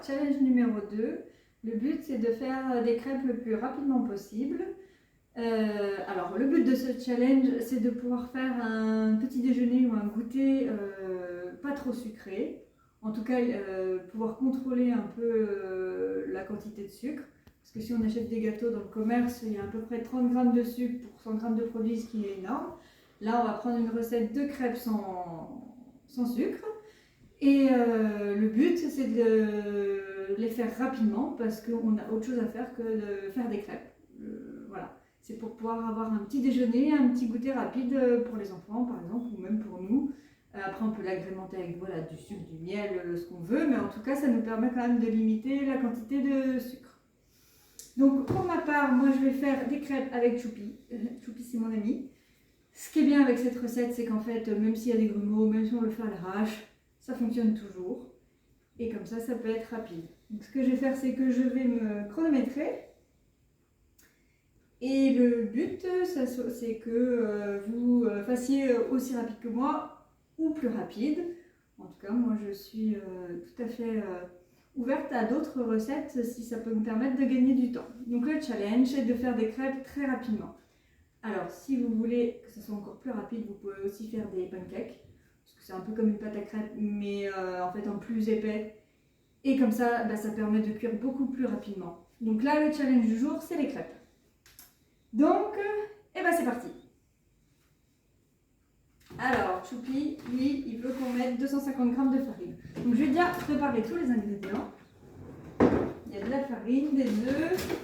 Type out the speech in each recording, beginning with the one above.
challenge numéro 2. Le but, c'est de faire des crêpes le plus rapidement possible. Alors, le but de ce challenge, c'est de pouvoir faire un petit déjeuner ou un goûter pas trop sucré. En tout cas, pouvoir contrôler un peu la quantité de sucre. Parce que si on achète des gâteaux dans le commerce, il y a à peu près 30 grammes de sucre pour 100 grammes de produit, ce qui est énorme. Là, on va prendre une recette de crêpes sans sucre. Et le but, c'est de les faire rapidement parce qu'on a autre chose à faire que de faire des crêpes. Voilà. C'est pour pouvoir avoir un petit déjeuner, un petit goûter rapide pour les enfants, par exemple, ou même pour nous. Après, on peut l'agrémenter avec voilà, du sucre, du miel, ce qu'on veut, mais en tout cas, ça nous permet quand même de limiter la quantité de sucre. Donc, pour ma part, moi, je vais faire des crêpes avec Choupi. Choupi, c'est mon ami. Ce qui est bien avec cette recette, c'est qu'en fait, même s'il y a des grumeaux, même si on le fait à l'arrache, ça fonctionne toujours. Et comme ça peut être rapide. Donc, ce que je vais faire, c'est que je vais me chronométrer. Et le but, c'est que vous fassiez aussi rapide que moi ou plus rapide. En tout cas, moi, je suis tout à fait ouverte à d'autres recettes si ça peut me permettre de gagner du temps. Donc, le challenge est de faire des crêpes très rapidement. Alors, si vous voulez que ce soit encore plus rapide, vous pouvez aussi faire des pancakes. Parce que c'est un peu comme une pâte à crêpes, mais en fait en plus épais. Et comme ça, ça permet de cuire beaucoup plus rapidement. Donc là, le challenge du jour, c'est les crêpes. Donc, c'est parti. Alors, Choupi, lui, il veut qu'on mette 250 g de farine. Donc, je vais déjà préparer tous les ingrédients. Il y a de la farine, des œufs.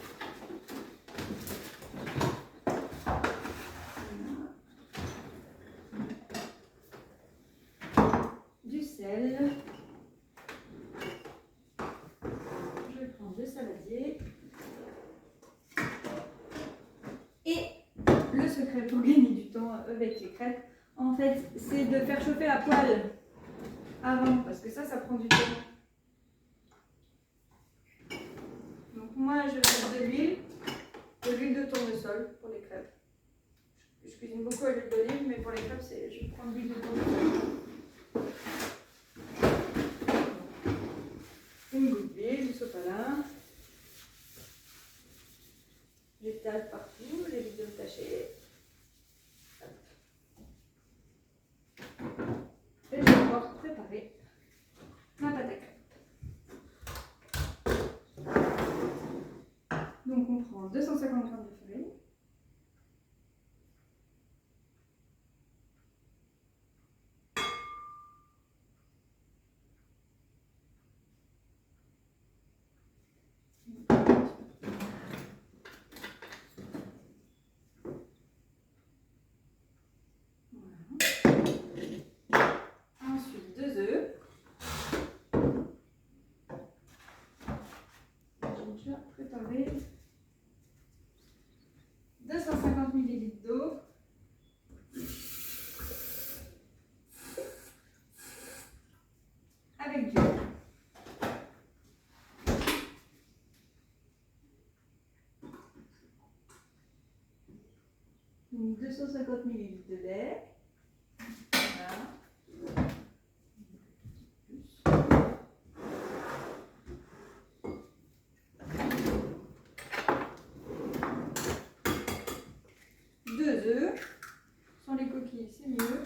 Du sel. Je vais prendre le saladier. Et le secret pour gagner du temps avec les crêpes, en fait, c'est de faire chauffer la poêle avant, parce que ça prend du temps. Donc moi, je vais mettre de l'huile de tournesol pour les crêpes. Je cuisine beaucoup à l'huile d'olive, mais pour les crêpes, je prends de l'huile de tournesol. Une goutte d'huile, du sopalin. J'étale partout, j'évite de me tâcher. Et je vais pouvoir préparer ma pâte à crêpes. Donc on prend 250 g de farine. Ensuite 2 œufs. J'ai déjà préparé 250 ml d'eau. Avec du lait. Donc 250 ml de lait. Voilà. 2 œufs. Sans les coquilles, c'est mieux.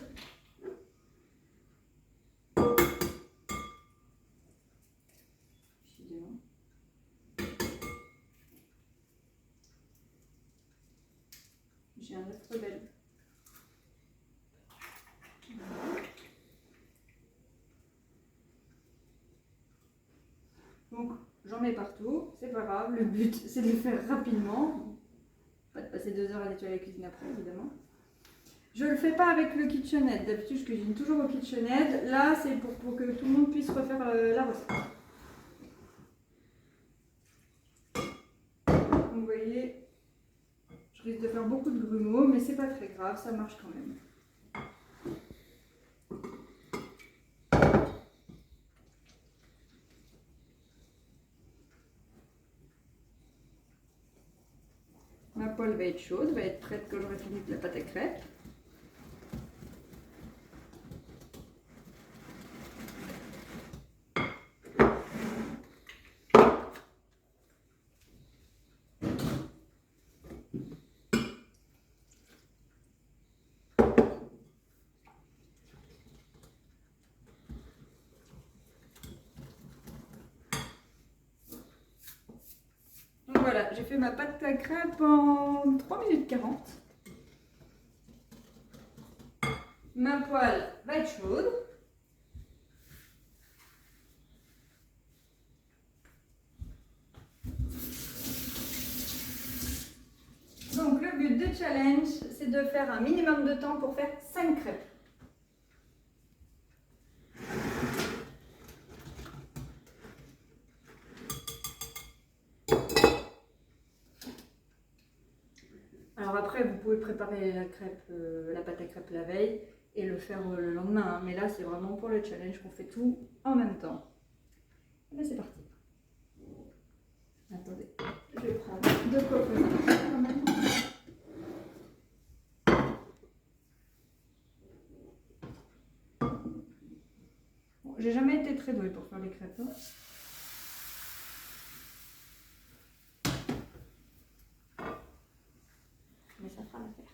J'ai un œuf rebelle. Donc j'en mets partout, c'est pas grave, le but c'est de le faire rapidement. Pas de passer 2 heures à nettoyer la cuisine après évidemment. Je le fais pas avec le KitchenAid, d'habitude je cuisine toujours au KitchenAid. Là c'est pour que tout le monde puisse refaire la recette. Donc vous voyez, je risque de faire beaucoup de grumeaux, mais c'est pas très grave, ça marche quand même. Ma poêle va être chaude, va être prête quand j'aurai fini de la pâte à crêpes. Donc voilà, j'ai fait ma pâte à crêpes en 3 minutes 40. Ma poêle va être chaude. Donc le but du challenge, c'est de faire un minimum de temps pour faire 5 crêpes. Alors après, vous pouvez préparer la pâte à crêpes la veille et le faire le lendemain. Mais là, c'est vraiment pour le challenge qu'on fait tout en même temps. Et là, c'est parti. Attendez, je vais prendre de quoi poser quand même. Bon, j'ai jamais été très douée pour faire les crêpes. Hein. Mais ça fera l'affaire.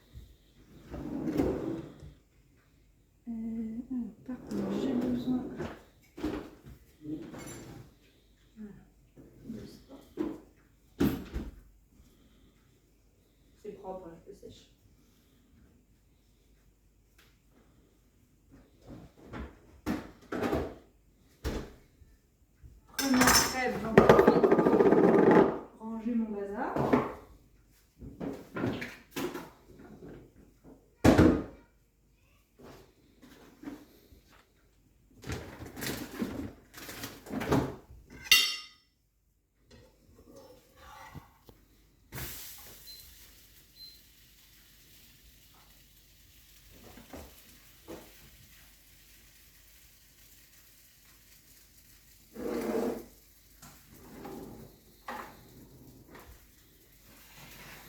Par contre, j'ai besoin de ça. C'est propre, je le sèche. Première crêpe, j'en profite pour ranger mon bazar.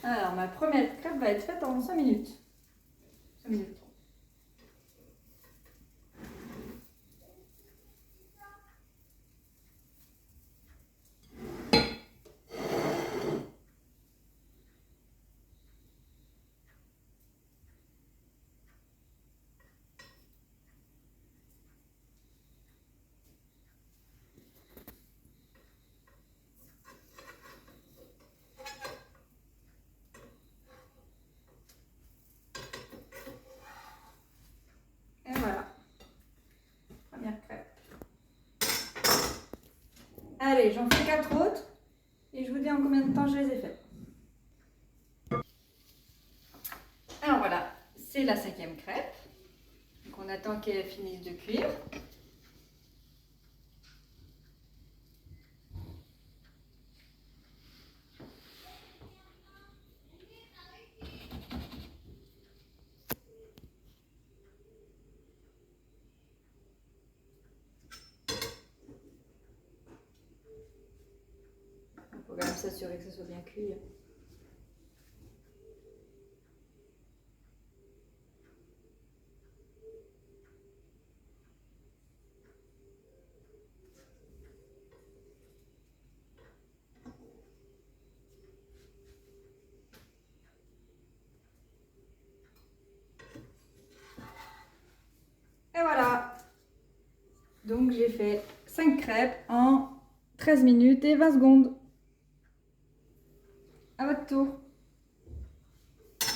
Alors, ma première crêpe va être faite en 5 minutes. 5 minutes. Et voilà. Première crêpe. Allez, j'en fais 4 autres et je vous dis en combien de temps je les ai faites. Alors voilà, c'est la 5e crêpe. Donc on attend qu'elle finisse de cuire. Il faut quand même s'assurer que ça soit bien cuit. Et voilà. Donc j'ai fait 5 crêpes en 13 minutes et 20 secondes. À votre tour.